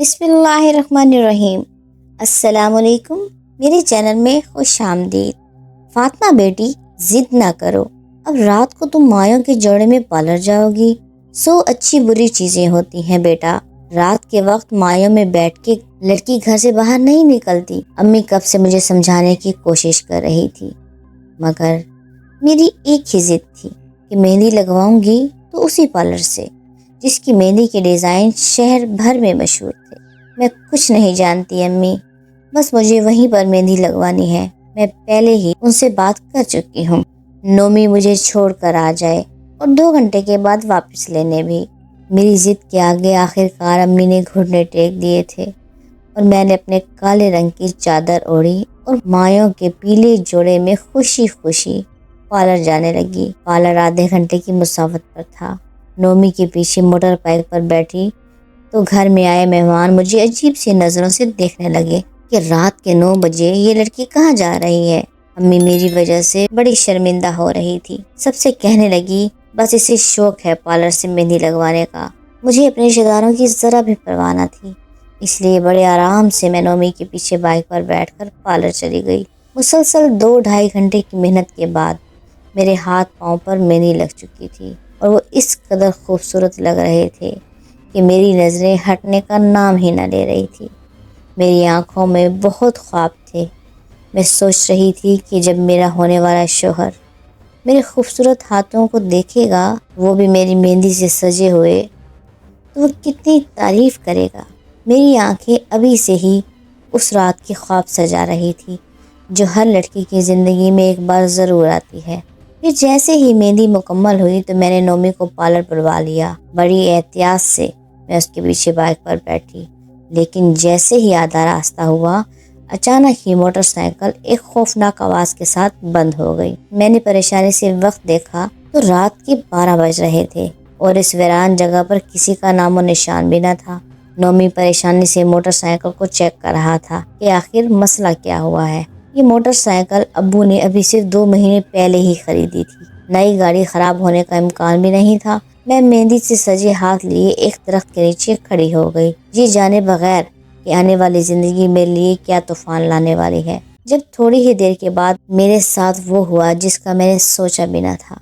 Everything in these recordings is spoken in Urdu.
بسم اللہ الرحمن الرحیم۔ السلام علیکم، میرے چینل میں خوش آمدید۔ فاطمہ بیٹی، ضد نہ کرو، اب رات کو تم مایوں کے جوڑے میں پارلر جاؤ گی۔ اچھی بری چیزیں ہوتی ہیں بیٹا، رات کے وقت مایوں میں بیٹھ کے لڑکی گھر سے باہر نہیں نکلتی۔ امی کب سے مجھے سمجھانے کی کوشش کر رہی تھی، مگر میری ایک ہی ضد تھی کہ مہندی لگواؤں گی تو اسی پارلر سے جس کی مہندی کے ڈیزائن شہر بھر میں مشہور تھے۔ میں کچھ نہیں جانتی امی، بس مجھے وہیں پر مہندی لگوانی ہے۔ میں پہلے ہی ان سے بات کر چکی ہوں، نومی مجھے چھوڑ کر آ جائے اور 2 گھنٹے کے بعد واپس لینے بھی۔ میری ضد کے آگے آخر کار امی نے گھٹنے ٹیک دیے تھے اور میں نے اپنے کالے رنگ کی چادر اوڑھی اور مایوں کے پیلے جوڑے میں خوشی خوشی پارلر جانے لگی۔ پارلر آدھے گھنٹے کی مسافت پر تھا۔ نومی کے پیچھے موٹر بائیک پر بیٹھی تو گھر میں آئے مہمان مجھے عجیب سی نظروں سے دیکھنے لگے کہ رات کے 9 بجے یہ لڑکی کہاں جا رہی ہے۔ امی میری وجہ سے بڑی شرمندہ ہو رہی تھی، سب سے کہنے لگی بس اسے شوق ہے پارلر سے مہندی لگوانے کا۔ مجھے اپنے رشتہ داروں کی ذرا بھی پرواہ نہ تھی، اس لیے بڑے آرام سے میں نومی کے پیچھے بائیک پر بیٹھ کر پارلر چلی گئی۔ مسلسل 2-2.5 گھنٹے کی محنت کے بعد میرے ہاتھ پاؤں پر مہندی لگ چکی تھی اور وہ اس قدر خوبصورت لگ رہے تھے کہ میری نظریں ہٹنے کا نام ہی نہ لے رہی تھی۔ میری آنکھوں میں بہت خواب تھے۔ میں سوچ رہی تھی کہ جب میرا ہونے والا شوہر میرے خوبصورت ہاتھوں کو دیکھے گا، وہ بھی میری مہندی سے سجے ہوئے، تو وہ کتنی تعریف کرے گا۔ میری آنکھیں ابھی سے ہی اس رات کی خواب سجا رہی تھی جو ہر لڑکی کی زندگی میں ایک بار ضرور آتی ہے۔ پھر جیسے ہی مہندی مکمل ہوئی تو میں نے نومی کو پارلر بلوا لیا۔ بڑی احتیاط سے میں اس کے پیچھے بائیک پر بیٹھی، لیکن جیسے ہی آدھا راستہ ہوا اچانک ہی موٹر سائیکل ایک خوفناک آواز کے ساتھ بند ہو گئی۔ میں نے پریشانی سے وقت دیکھا تو رات کے 12 بج رہے تھے اور اس ویران جگہ پر کسی کا نام و نشان بھی نہ تھا۔ نومی پریشانی سے موٹر سائیکل کو چیک کر رہا تھا کہ آخر مسئلہ کیا ہوا ہے۔ یہ موٹر سائیکل ابو نے ابھی صرف 2 مہینے پہلے ہی خریدی تھی، نئی گاڑی خراب ہونے کا امکان بھی نہیں تھا۔ میں مہندی سے سجے ہاتھ لیے ایک درخت کے نیچے کھڑی ہو گئی، یہ جانے بغیر کہ آنے والی زندگی میرے لیے کیا طوفان لانے والی ہے۔ جب تھوڑی ہی دیر کے بعد میرے ساتھ وہ ہوا جس کا میں نے سوچا بھی نہ تھا۔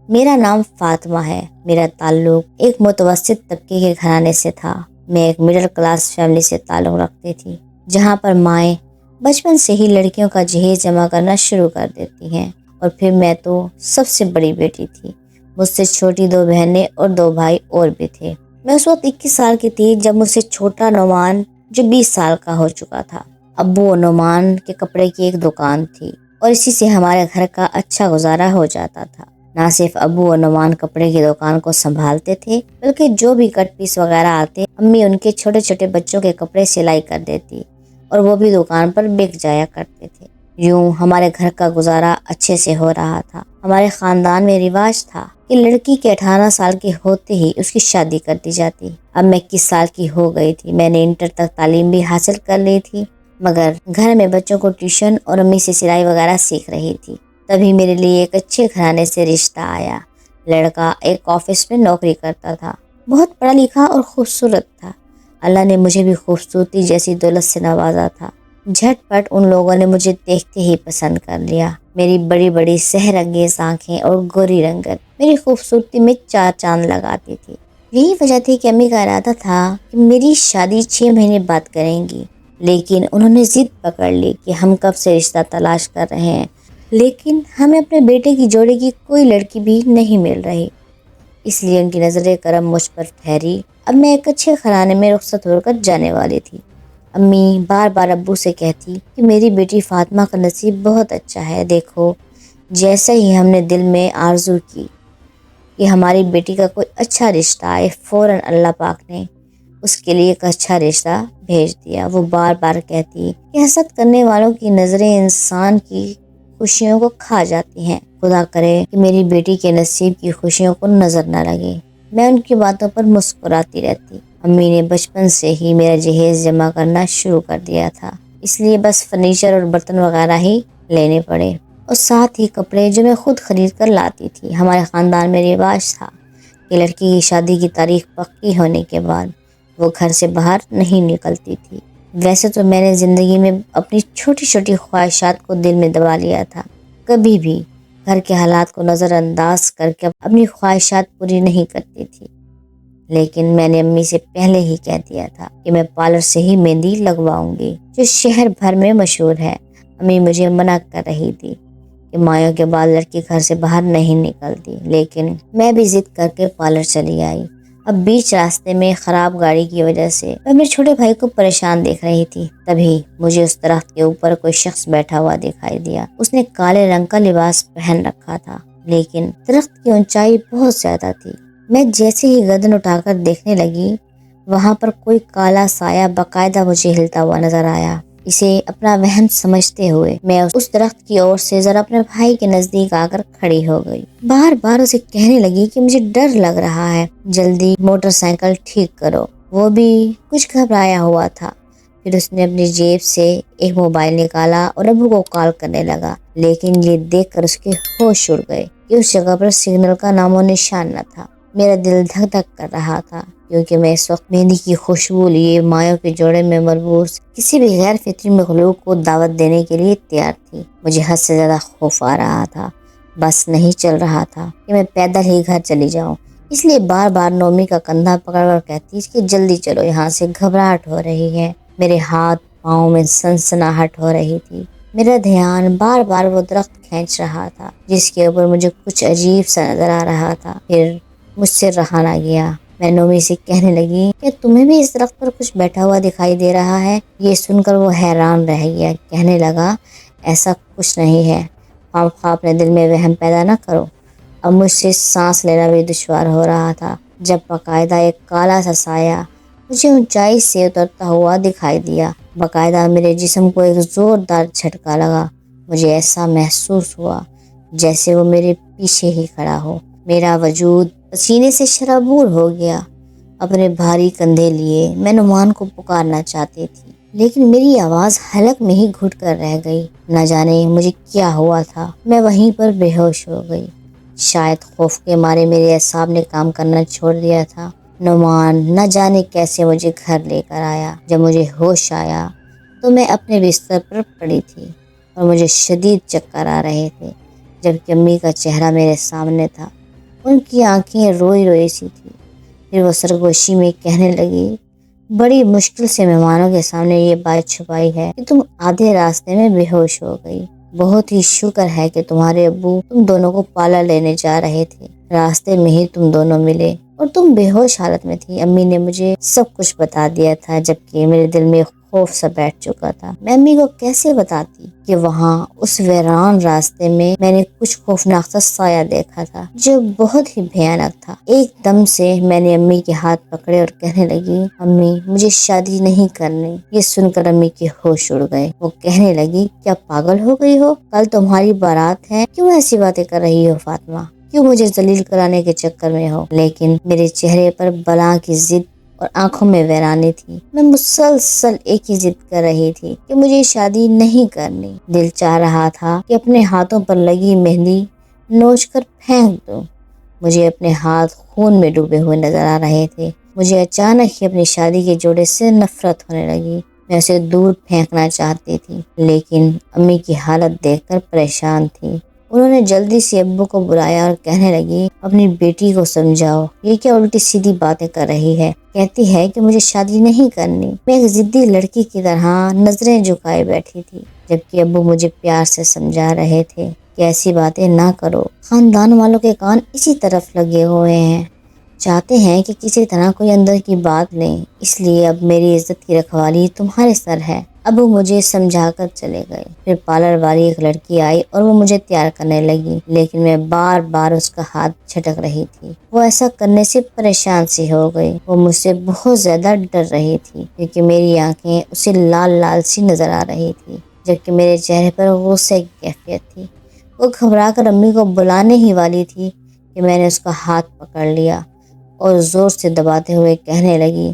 میرا نام فاطمہ ہے، میرا تعلق ایک متوسط طبقے کے گھرانے سے تھا۔ میں ایک مڈل کلاس فیملی سے تعلق رکھتی تھی، جہاں پر مائیں بچپن سے ہی لڑکیوں کا جہیز جمع کرنا شروع کر دیتی ہیں، اور پھر میں تو سب سے بڑی بیٹی تھی۔ مجھ سے چھوٹی 2 بہنیں اور 2 بھائی اور بھی تھے۔ میں اس وقت 21 سال کی تھی جب مجھ سے چھوٹا نعمان جو 20 سال کا ہو چکا تھا۔ ابو اور نعمان کے کپڑے کی ایک دکان تھی اور اسی سے ہمارے گھر کا اچھا گزارا ہو جاتا تھا۔ نہ صرف ابو اور نعمان کپڑے کی دکان کو سنبھالتے تھے، بلکہ جو بھی کٹ پیس وغیرہ آتے امی ان کے چھوٹے چھوٹے بچوں کے کپڑے سلائی کر دیتی اور وہ بھی دکان پر بک جایا کرتے تھے۔ یوں ہمارے گھر کا گزارا اچھے سے ہو رہا تھا۔ ہمارے خاندان میں رواج تھا کہ لڑکی کے 18 سال کے ہوتے ہی اس کی شادی کر دی جاتی۔ اب میں 21 سال کی ہو گئی تھی۔ میں نے انٹر تک تعلیم بھی حاصل کر لی تھی، مگر گھر میں بچوں کو ٹیوشن اور امی سے سلائی وغیرہ سیکھ رہی تھی۔ تبھی میرے لیے ایک اچھے گھرانے سے رشتہ آیا۔ لڑکا ایک آفس میں نوکری کرتا تھا، بہت پڑھا لکھا اور خوبصورت تھا۔ اللہ نے مجھے بھی خوبصورتی جیسی دولت سے نوازا تھا۔ جھٹ پٹ ان لوگوں نے مجھے دیکھتے ہی پسند کر لیا۔ میری بڑی بڑی سحر انگیز آنکھیں اور گوری رنگت میری خوبصورتی میں 4 چاند لگاتی تھی۔ یہی وجہ تھی کہ امی کا ارادہ تھا کہ میری شادی 6 مہینے بعد کریں گی، لیکن انہوں نے ضد پکڑ لی کہ ہم کب سے رشتہ تلاش کر رہے ہیں، لیکن ہمیں اپنے بیٹے کی جوڑے کی کوئی لڑکی بھی نہیں مل رہی۔ اس لیے ان کی نظر کرم مجھ پر ٹھہری۔ اب میں ایک اچھے گھرانے میں رخصت ہو کر جانے والی تھی۔ امی بار بار ابو سے کہتی کہ میری بیٹی فاطمہ کا نصیب بہت اچھا ہے، دیکھو جیسے ہی ہم نے دل میں آرزو کی کہ ہماری بیٹی کا کوئی اچھا رشتہ آئے، فوراً اللہ پاک نے اس کے لیے ایک اچھا رشتہ بھیج دیا۔ وہ بار بار کہتی کہ حسد کرنے والوں کی نظریں انسان کی خوشیوں کو کھا جاتی ہیں، خدا کرے کہ میری بیٹی کے نصیب کی خوشیوں کو نظر نہ لگے۔ میں ان کی باتوں پر مسکراتی رہتی۔ امی نے بچپن سے ہی میرا جہیز جمع کرنا شروع کر دیا تھا، اس لیے بس فرنیچر اور برتن وغیرہ ہی لینے پڑے، اور ساتھ ہی کپڑے جو میں خود خرید کر لاتی تھی۔ ہمارے خاندان میں رواج تھا کہ لڑکی کی شادی کی تاریخ پکی ہونے کے بعد وہ گھر سے باہر نہیں نکلتی تھی۔ ویسے تو میں نے زندگی میں اپنی چھوٹی چھوٹی خواہشات کو دل میں دبا لیا تھا، کبھی بھی گھر کے حالات کو نظر انداز کر کے اپنی خواہشات پوری نہیں کرتی تھی، لیکن میں نے امی سے پہلے ہی کہہ دیا تھا کہ میں پارلر سے ہی مہندی لگواؤں گی جو شہر بھر میں مشہور ہے۔ امی مجھے منع کر رہی تھی کہ مایوں کے بعد لڑکی گھر سے باہر نہیں نکلتی، لیکن میں بھی ضد کر کے پارلر چلی آئی۔ اب بیچ راستے میں خراب گاڑی کی وجہ سے میں میرے چھوٹے بھائی کو پریشان دیکھ رہی تھی، تبھی مجھے اس درخت کے اوپر کوئی شخص بیٹھا ہوا دکھائی دیا۔ اس نے کالے رنگ کا لباس پہن رکھا تھا، لیکن درخت کی اونچائی بہت زیادہ تھی۔ میں جیسے ہی گردن اٹھا کر دیکھنے لگی، وہاں پر کوئی کالا سایہ باقاعدہ مجھے ہلتا ہوا نظر آیا۔ اسے اپنا وہم سمجھتے ہوئے میں اس درخت کی اور سے ذرا اپنے بھائی کے نزدیک آ کر کھڑی ہو گئی۔ بار بار اسے کہنے لگی کہ مجھے ڈر لگ رہا ہے، جلدی موٹر سائیکل ٹھیک کرو۔ وہ بھی کچھ گھبرایا ہوا تھا۔ پھر اس نے اپنی جیب سے ایک موبائل نکالا اور ابو کو کال کرنے لگا، لیکن یہ دیکھ کر اس کے ہوش اڑ گئے کہ اس جگہ پر سگنل کا نام و نشان نہ تھا۔ میرا دل دھک دھک کر رہا تھا، کیونکہ میں اس وقت مہندی کی خوشبو لیے مایوں کے جوڑے میں مربوط کسی بھی غیر فطری مخلوق کو دعوت دینے کے لیے تیار تھی۔ مجھے حد سے زیادہ خوف آ رہا تھا، بس نہیں چل رہا تھا کہ میں پیدل ہی گھر چلی جاؤں، اس لیے بار بار نومی کا کندھا پکڑ کر کہتی کہ جلدی چلو، یہاں سے گھبراہٹ ہو رہی ہے۔ میرے ہاتھ پاؤں میں سنسناہٹ ہو رہی تھی۔ میرا دھیان بار بار وہ درخت کھینچ رہا تھا جس کے اوپر مجھے کچھ عجیب سا نظر آ رہا تھا۔ پھر مجھ سے رہا نہ گیا، میں نومی سے کہنے لگی کہ تمہیں بھی اس درخت پر کچھ بیٹھا ہوا دکھائی دے رہا ہے؟ یہ سن کر وہ حیران رہ گیا، کہنے لگا ایسا کچھ نہیں ہے، خواہ خواہ اپنے دل میں وہم پیدا نہ کرو۔ اب مجھ سے سانس لینا بھی دشوار ہو رہا تھا جب باقاعدہ ایک کالا سا سایہ مجھے اونچائی سے اترتا ہوا دکھائی دیا۔ باقاعدہ میرے جسم کو ایک زوردار جھٹکا لگا۔ مجھے ایسا محسوس ہوا جیسے وہ میرے پیچھے ہی کھڑا ہو۔ میرا وجود پسینے سے شرابور ہو گیا۔ اپنے بھاری کندھے لیے میں نعمان کو پکارنا چاہتی تھی، لیکن میری آواز حلق میں ہی گھٹ کر رہ گئی۔ نہ جانے مجھے کیا ہوا تھا، میں وہیں پر بے ہوش ہو گئی۔ شاید خوف کے مارے میرے اعصاب نے کام کرنا چھوڑ دیا تھا۔ نعمان نہ جانے کیسے مجھے گھر لے کر آیا۔ جب مجھے ہوش آیا تو میں اپنے بستر پر پڑی تھی اور مجھے شدید چکر آ رہے تھے، جبکہ امی کا چہرہ میرے سامنے تھا۔ ان کی آنکھیں روئی روئی سی تھی۔ پھر وہ سرگوشی میں کہنے لگی، بڑی مشکل سے مہمانوں کے سامنے یہ بات چھپائی ہے کہ تم آدھے راستے میں بے ہوش ہو گئی۔ بہت ہی شکر ہے کہ تمہارے ابو تم دونوں کو پارلر لینے جا رہے تھے، راستے میں ہی تم دونوں ملے اور تم بے ہوش حالت میں تھی۔ امی نے مجھے سب کچھ بتا دیا تھا، جبکہ میرے دل میں خوف سا بیٹھ چکا تھا۔ میں امی کو کیسے بتاتی کہ وہاں اس ویران راستے میں نے کچھ خوفناک سا سایہ دیکھا تھا جو بہت ہی بھیانک تھا۔ ایک دم سے میں نے امی کے ہاتھ پکڑے اور کہنے لگی، امی مجھے شادی نہیں کرنی۔ یہ سن کر امی کے ہوش اڑ گئے۔ وہ کہنے لگی، کیا پاگل ہو گئی ہو؟ کل تمہاری بارات ہے، کیوں ایسی باتیں کر رہی ہو فاطمہ؟ کیوں مجھے ذلیل کرانے کے چکر میں ہو؟ لیکن میرے چہرے پر بلا کی ضد اور آنکھوں میں ویرانی تھی۔ میں مسلسل ایک ہی ضد کر رہی تھی کہ مجھے شادی نہیں کرنی۔ دل چاہ رہا تھا کہ اپنے ہاتھوں پر لگی مہندی نوچ کر پھینک دوں۔ مجھے اپنے ہاتھ خون میں ڈوبے ہوئے نظر آ رہے تھے۔ مجھے اچانک ہی اپنی شادی کے جوڑے سے نفرت ہونے لگی۔ میں اسے دور پھینکنا چاہتی تھی، لیکن امی کی حالت دیکھ کر پریشان تھی۔ انہوں نے جلدی سے ابو کو بلایا اور کہنے لگی، اپنی بیٹی کو سمجھاؤ، یہ کیا الٹی سیدھی باتیں کر رہی ہے؟ کہتی ہے کہ مجھے شادی نہیں کرنی۔ میں ایک ضدی لڑکی کی طرح نظریں جھکائے بیٹھی تھی، جبکہ ابو مجھے پیار سے سمجھا رہے تھے کہ ایسی باتیں نہ کرو، خاندان والوں کے کان اسی طرف لگے ہوئے ہیں، چاہتے ہیں کہ کسی طرح کوئی اندر کی بات لیں، اس لیے اب میری عزت کی رکھوالی تمہارے سر ہے۔ ابو مجھے سمجھا کر چلے گئے۔ پھر پارلر والی ایک لڑکی آئی اور وہ مجھے تیار کرنے لگی، لیکن میں بار بار اس کا ہاتھ جھٹک رہی تھی۔ وہ ایسا کرنے سے پریشان سی ہو گئی۔ وہ مجھ سے بہت زیادہ ڈر رہی تھی، کیونکہ میری آنکھیں اسے لال لال سی نظر آ رہی تھی، جبکہ میرے چہرے پر غصے کی کیفیت تھی۔ وہ گھبرا کر امی کو بلانے ہی والی تھی کہ میں نے اس کا ہاتھ پکڑ لیا اور زور سے دباتے ہوئے کہنے لگی،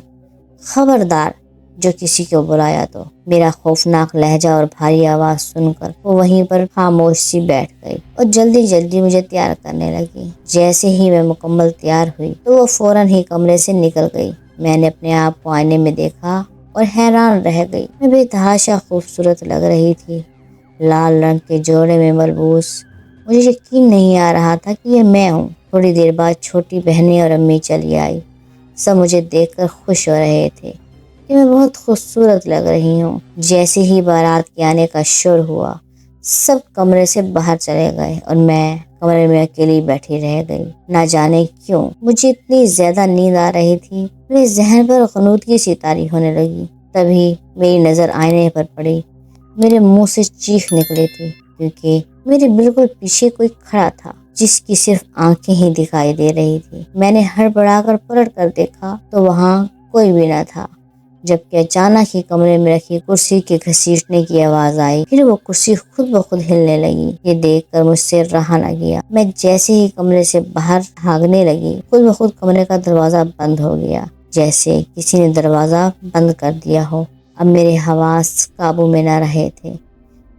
خبردار جو کسی کو بلایا تو۔ میرا خوفناک لہجہ اور بھاری آواز سن کر وہ وہیں پر خاموش سی بیٹھ گئی اور جلدی جلدی مجھے تیار کرنے لگی۔ جیسے ہی میں مکمل تیار ہوئی تو وہ فوراً ہی کمرے سے نکل گئی۔ میں نے اپنے آپ کو آئینے میں دیکھا اور حیران رہ گئی۔ میں بے تحاشا خوبصورت لگ رہی تھی، لال رنگ کے جوڑے میں ملبوس۔ مجھے یقین نہیں آ رہا تھا کہ یہ میں ہوں۔ تھوڑی دیر بعد چھوٹی بہنیں اور امی چلی آئی۔ سب مجھے دیکھ کر خوش ہو رہے تھے کہ میں بہت خوبصورت لگ رہی ہوں۔ جیسے ہی بارات کے آنے کا شور ہوا، سب کمرے سے باہر چلے گئے اور میں کمرے میں اکیلی بیٹھی رہ گئی۔ نہ جانے کیوں مجھے اتنی زیادہ نیند آ رہی تھی، میرے ذہن پر غنودگی سی طاری ہونے لگی۔ تبھی میری نظر آئینے پر پڑی۔ میرے منہ سے چیخ نکلی تھی کیونکہ میرے بالکل پیچھے کوئی کھڑا تھا جس کی صرف آنکھیں ہی دکھائی دے رہی تھی۔ میں نے ہڑبڑا کر پلٹ کر دیکھا تو وہاں کوئی بھی نہ تھا، جبکہ اچانک ہی کمرے میں رکھی کرسی کے گھسیٹنے کی آواز آئی۔ پھر وہ کرسی خود بخود ہلنے لگی۔ یہ دیکھ کر مجھ سے رہا نہ گیا۔ میں جیسے ہی کمرے سے باہر بھاگنے لگی، خود بخود کمرے کا دروازہ بند ہو گیا، جیسے کسی نے دروازہ بند کر دیا ہو۔ اب میرے حواس قابو میں نہ رہے تھے۔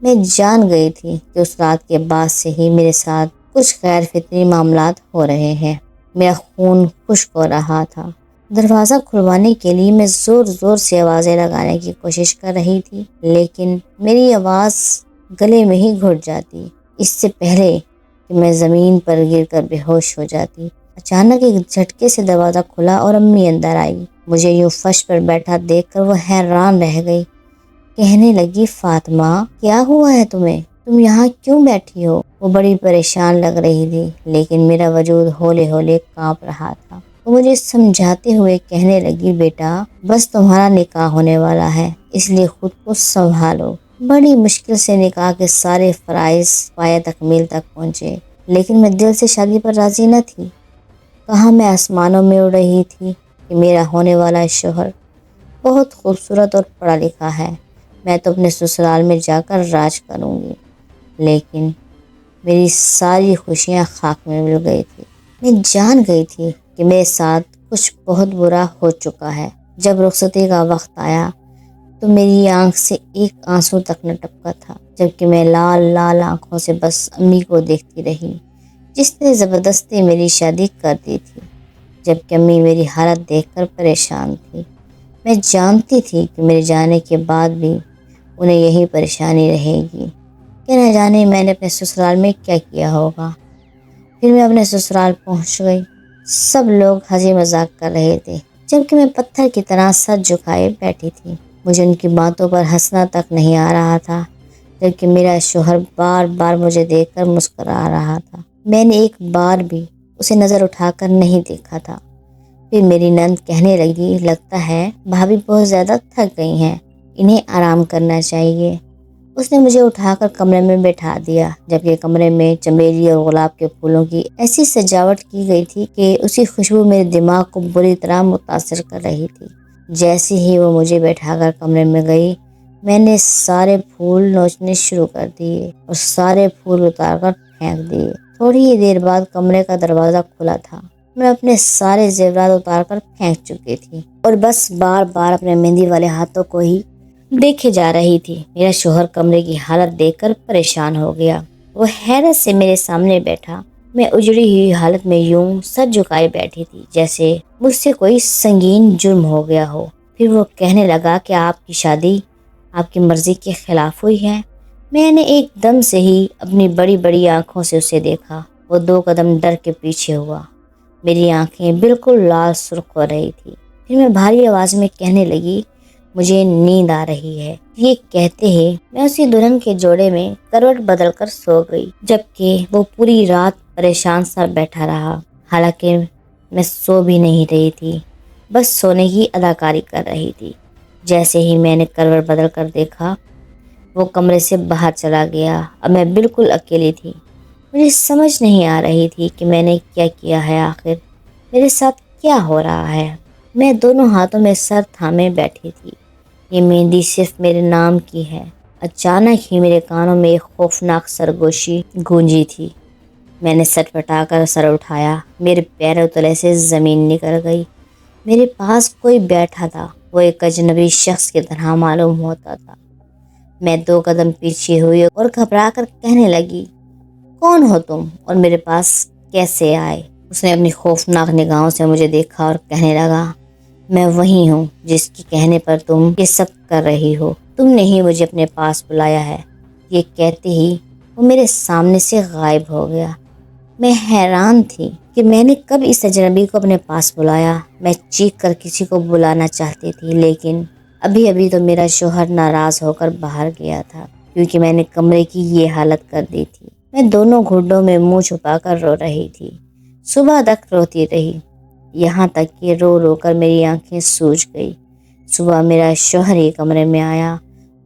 میں جان گئی تھی کہ اس رات کے بعد سے ہی میرے ساتھ کچھ غیر فطری معاملات ہو رہے ہیں۔ میرا خون خشک ہو رہا تھا۔ دروازہ کھلوانے کے لیے میں زور زور سے آوازیں لگانے کی کوشش کر رہی تھی، لیکن میری آواز گلے میں ہی گھٹ جاتی اس سے پہلے کہ میں زمین پر گر کر بے ہوش ہو جاتی۔ اچانک ایک جھٹکے سے دروازہ کھلا اور امی اندر آئی۔ مجھے یوں فرش پر بیٹھا دیکھ کر وہ حیران رہ گئی۔ کہنے لگی، فاطمہ کیا ہوا ہے تمہیں؟ تم یہاں کیوں بیٹھی ہو؟ وہ بڑی پریشان لگ رہی تھی، لیکن میرا وجود ہولے ہولے کانپ رہا تھا۔ وہ مجھے سمجھاتے ہوئے کہنے لگی، بیٹا بس تمہارا نکاح ہونے والا ہے، اس لیے خود کو سنبھالو۔ بڑی مشکل سے نکاح کے سارے فرائض پایہ تکمیل تک پہنچے، لیکن میں دل سے شادی پر راضی نہ تھی۔ کہاں میں آسمانوں میں اڑ رہی تھی کہ میرا ہونے والا شوہر بہت خوبصورت اور پڑھا لکھا ہے، میں تو اپنے سسرال میں جا کر راج کروں گی۔ لیکن میری ساری خوشیاں خاک میں مل گئی تھی۔ میں جان گئی تھی کہ میرے ساتھ کچھ بہت برا ہو چکا ہے۔ جب رخصتی کا وقت آیا تو میری آنکھ سے ایک آنسو تک نہ ٹپکا تھا، جبکہ میں لال لال آنکھوں سے بس امی کو دیکھتی رہی جس نے زبردستی میری شادی کر دی تھی، جبکہ امی میری حالت دیکھ کر پریشان تھی۔ میں جانتی تھی کہ میرے جانے کے بعد بھی انہیں یہی پریشانی رہے گی کہ نہ جانے میں نے اپنے سسرال میں کیا کیا ہوگا۔ پھر میں اپنے سسرال پہنچ گئی۔ سب لوگ ہنسی مذاق کر رہے تھے، جبکہ میں پتھر کی طرح سر جھکائے بیٹھی تھی۔ مجھے ان کی باتوں پر ہنسنا تک نہیں آ رہا تھا، جبکہ میرا شوہر بار بار مجھے دیکھ کر مسکرا رہا تھا۔ میں نے ایک بار بھی اسے نظر اٹھا کر نہیں دیکھا تھا۔ پھر میری نند کہنے لگی، لگتا ہے بھابھی بہت زیادہ تھک گئی ہیں، انہیں آرام کرنا چاہیے۔ اس نے مجھے اٹھا کر کمرے میں بٹھا دیا، جبکہ کمرے میں چمیلی اور گلاب کے پھولوں کی ایسی سجاوٹ کی گئی تھی کہ اسی خوشبو میرے دماغ کو بری طرح متاثر کر رہی تھی۔ جیسے ہی وہ مجھے بیٹھا کر کمرے میں گئی، میں نے سارے پھول نوچنے شروع کر دیے اور سارے پھول اتار کر پھینک دیے۔ تھوڑی ہی دیر بعد کمرے کا دروازہ کھلا تھا۔ میں اپنے سارے زیورات اتار کر پھینک چکی تھی اور بس بار بار اپنے مہندی والے ہاتھوں کو ہی دیکھے جا رہی تھی۔ میرا شوہر کمرے کی حالت دیکھ کر پریشان ہو گیا۔ وہ حیرت سے میرے سامنے بیٹھا۔ میں اجڑی ہوئی حالت میں یوں سر جھکائے بیٹھی تھی جیسے مجھ سے کوئی سنگین جرم ہو گیا ہو۔ پھر وہ کہنے لگا کہ آپ کی شادی آپ کی مرضی کے خلاف ہوئی ہے۔ میں نے ایک دم سے ہی اپنی بڑی بڑی آنکھوں سے اسے دیکھا۔ وہ 2 قدم ڈر کے پیچھے ہوا۔ میری آنکھیں بالکل لال سرخ ہو رہی تھی۔ پھر میں بھاری آواز میں کہنے لگی، مجھے نیند آ رہی ہے۔ یہ کہتے ہی میں اسی دلہن کے جوڑے میں کروٹ بدل کر سو گئی، جبکہ وہ پوری رات پریشان سا بیٹھا رہا۔ حالانکہ میں سو بھی نہیں رہی تھی، بس سونے کی اداکاری کر رہی تھی۔ جیسے ہی میں نے کروٹ بدل کر دیکھا، وہ کمرے سے باہر چلا گیا۔ اب میں بالکل اکیلی تھی۔ مجھے سمجھ نہیں آ رہی تھی کہ میں نے کیا کیا ہے، آخر میرے ساتھ کیا ہو رہا ہے۔ میں دونوں ہاتھوں میں سر تھامے بیٹھی تھی۔ یہ مہندی صرف میرے نام کی ہے۔ اچانک ہی میرے کانوں میں ایک خوفناک سرگوشی گونجی تھی۔ میں نے سٹپٹا کر سر اٹھایا۔ میرے پیروں تلے سے زمین نکل گئی۔ میرے پاس کوئی بیٹھا تھا، وہ ایک اجنبی شخص کی طرح معلوم ہوتا تھا۔ میں 2 قدم پیچھے ہوئی اور گھبرا کر کہنے لگی، کون ہو تم اور میرے پاس کیسے آئے؟ اس نے اپنی خوفناک نگاہوں سے مجھے دیکھا اور کہنے لگا، میں وہی ہوں جس کے کہنے پر تم یہ سب کر رہی ہو، تم نے ہی مجھے اپنے پاس بلایا ہے۔ یہ کہتے ہی وہ میرے سامنے سے غائب ہو گیا۔ میں حیران تھی کہ میں نے کب اس اجنبی کو اپنے پاس بلایا۔ میں چیخ کر کسی کو بلانا چاہتی تھی، لیکن ابھی تو میرا شوہر ناراض ہو کر باہر گیا تھا کیونکہ میں نے کمرے کی یہ حالت کر دی تھی۔ میں دونوں گھٹنوں میں منہ چھپا کر رو رہی تھی، صبح تک روتی رہی، یہاں تک کہ رو رو کر میری آنکھیں سوج گئی۔ صبح میرا شوہر ہی کمرے میں آیا،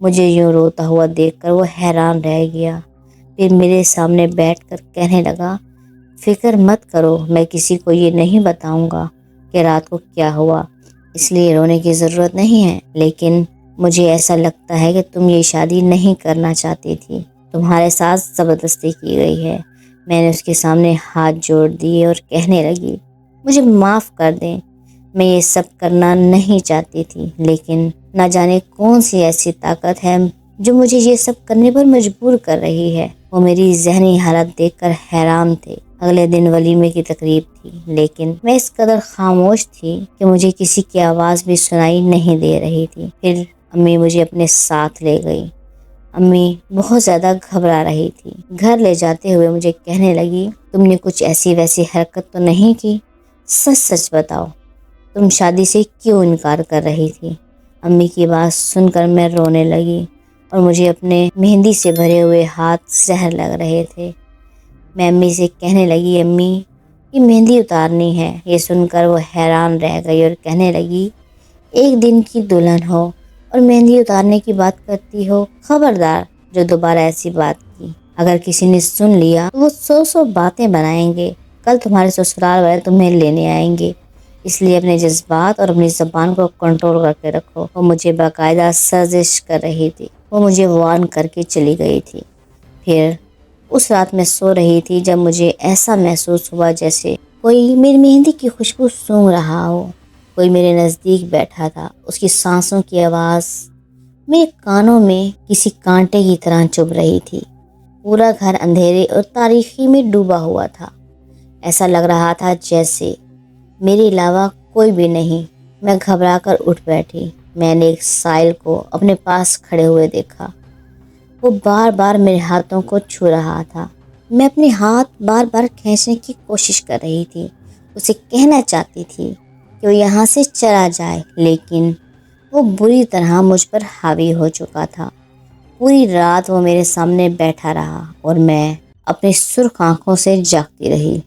مجھے یوں روتا ہوا دیکھ کر وہ حیران رہ گیا۔ پھر میرے سامنے بیٹھ کر کہنے لگا، فکر مت کرو، میں کسی کو یہ نہیں بتاؤں گا کہ رات کو کیا ہوا، اس لیے رونے کی ضرورت نہیں ہے، لیکن مجھے ایسا لگتا ہے کہ تم یہ شادی نہیں کرنا چاہتی تھی، تمہارے ساتھ زبردستی کی گئی ہے۔ میں نے اس کے سامنے ہاتھ جوڑ دیے اور کہنے لگی، مجھے معاف کر دیں، میں یہ سب کرنا نہیں چاہتی تھی، لیکن نہ جانے کون سی ایسی طاقت ہے جو مجھے یہ سب کرنے پر مجبور کر رہی ہے۔ وہ میری ذہنی حالت دیکھ کر حیران تھے۔ اگلے دن ولیمے کی تقریب تھی، لیکن میں اس قدر خاموش تھی کہ مجھے کسی کی آواز بھی سنائی نہیں دے رہی تھی۔ پھر امی مجھے اپنے ساتھ لے گئی۔ امی بہت زیادہ گھبرا رہی تھی۔ گھر لے جاتے ہوئے مجھے کہنے لگی، تم نے کچھ ایسی ویسی حرکت تو نہیں کی، سچ سچ بتاؤ، تم شادی سے کیوں انکار کر رہی تھی؟ امی کی بات سن کر میں رونے لگی اور مجھے اپنے مہندی سے بھرے ہوئے ہاتھ زہر لگ رہے تھے۔ میں امی سے کہنے لگی، امی یہ مہندی اتارنی ہے۔ یہ سن کر وہ حیران رہ گئی اور کہنے لگی، ایک دن کی دلہن ہو اور مہندی اتارنے کی بات کرتی ہو، خبردار جو دوبارہ ایسی بات کی، اگر کسی نے سن لیا تو وہ 100 باتیں بنائیں گے، کل تمہارے سسرال والے تمہیں لینے آئیں گے، اس لیے اپنے جذبات اور اپنی زبان کو کنٹرول کر کے رکھو۔ وہ مجھے باقاعدہ سازش کر رہی تھی، وہ مجھے وارن کر کے چلی گئی تھی۔ پھر اس رات میں سو رہی تھی جب مجھے ایسا محسوس ہوا جیسے کوئی میری مہندی کی خوشبو سونگھ رہا ہو، کوئی میرے نزدیک بیٹھا تھا، اس کی سانسوں کی آواز میرے کانوں میں کسی کانٹے کی طرح چبھ رہی تھی۔ پورا گھر اندھیرے اور تاریکی میں ڈوبا ہوا تھا، ایسا لگ رہا تھا جیسے میرے علاوہ کوئی بھی نہیں۔ میں گھبرا کر اٹھ بیٹھی۔ میں نے ایک سائل کو اپنے پاس کھڑے ہوئے دیکھا، وہ بار بار میرے ہاتھوں کو چھو رہا تھا۔ میں اپنے ہاتھ بار بار کھینچنے کی کوشش کر رہی تھی، اسے کہنا چاہتی تھی کہ وہ یہاں سے چلا جائے، لیکن وہ بری طرح مجھ پر حاوی ہو چکا تھا۔ پوری رات وہ میرے سامنے بیٹھا رہا اور میں اپنی سرخ آنکھوں سے جاگتی رہی۔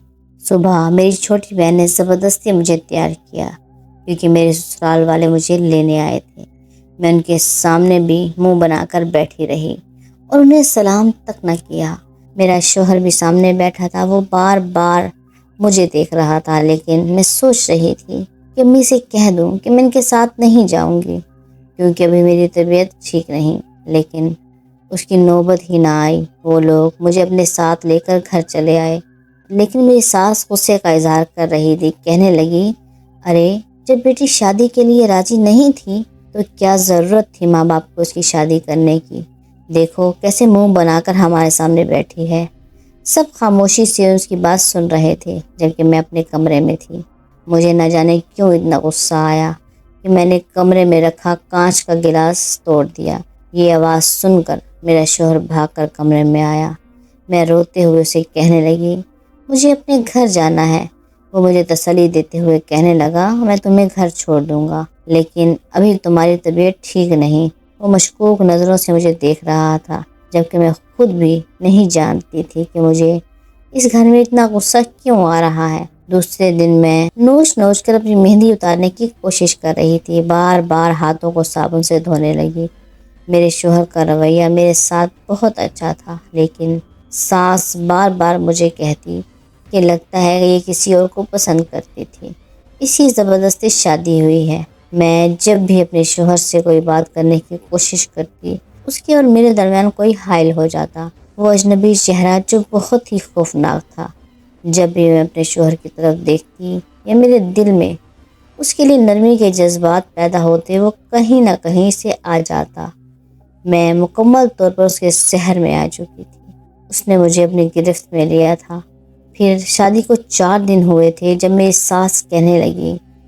صبح میری چھوٹی بہن نے زبردستی مجھے تیار کیا کیونکہ میرے سسرال والے مجھے لینے آئے تھے۔ میں ان کے سامنے بھی منہ بنا کر بیٹھی رہی اور انہیں سلام تک نہ کیا۔ میرا شوہر بھی سامنے بیٹھا تھا، وہ بار بار مجھے دیکھ رہا تھا، لیکن میں سوچ رہی تھی کہ امی سے کہہ دوں کہ میں ان کے ساتھ نہیں جاؤں گی کیونکہ ابھی میری طبیعت ٹھیک نہیں، لیکن اس کی نوبت ہی نہ آئی۔ وہ لوگ مجھے اپنے ساتھ لے کر گھر چلے آئے، لیکن میری ساس غصے کا اظہار کر رہی تھی، کہنے لگی، ارے جب بیٹی شادی کے لیے راضی نہیں تھی تو کیا ضرورت تھی ماں باپ کو اس کی شادی کرنے کی؟ دیکھو کیسے منہ بنا کر ہمارے سامنے بیٹھی ہے۔ سب خاموشی سے اس کی بات سن رہے تھے جبکہ میں اپنے کمرے میں تھی۔ مجھے نہ جانے کیوں اتنا غصہ آیا کہ میں نے کمرے میں رکھا کانچ کا گلاس توڑ دیا۔ یہ آواز سن کر میرا شوہر بھاگ کر کمرے میں آیا۔ میں روتے ہوئے اسے کہنے لگی، مجھے اپنے گھر جانا ہے۔ وہ مجھے تسلی دیتے ہوئے کہنے لگا، میں تمہیں گھر چھوڑ دوں گا، لیکن ابھی تمہاری طبیعت ٹھیک نہیں۔ وہ مشکوک نظروں سے مجھے دیکھ رہا تھا جبکہ میں خود بھی نہیں جانتی تھی کہ مجھے اس گھر میں اتنا غصہ کیوں آ رہا ہے۔ دوسرے دن میں نوچ نوچ کر اپنی مہندی اتارنے کی کوشش کر رہی تھی، بار بار ہاتھوں کو صابن سے دھونے لگی۔ میرے شوہر کا رویہ میرے ساتھ بہت اچھا تھا، لیکن ساس بار بار مجھے کہتی کہ لگتا ہے کہ یہ کسی اور کو پسند کرتی تھی، اسی زبردستی شادی ہوئی ہے۔ میں جب بھی اپنے شوہر سے کوئی بات کرنے کی کوشش کرتی، اس کے اور میرے درمیان کوئی حائل ہو جاتا۔ وہ اجنبی چہرہ جو بہت ہی خوفناک تھا، جب بھی میں اپنے شوہر کی طرف دیکھتی یا میرے دل میں اس کے لیے نرمی کے جذبات پیدا ہوتے، وہ کہیں نہ کہیں سے آ جاتا۔ میں مکمل طور پر اس کے سحر میں آ چکی تھی۔ اس نے مجھے اپنی گرفت میں لیا تھا۔ پھر شادی کو 4 دن ہوئے تھے جب میری ساس کہنے لگی،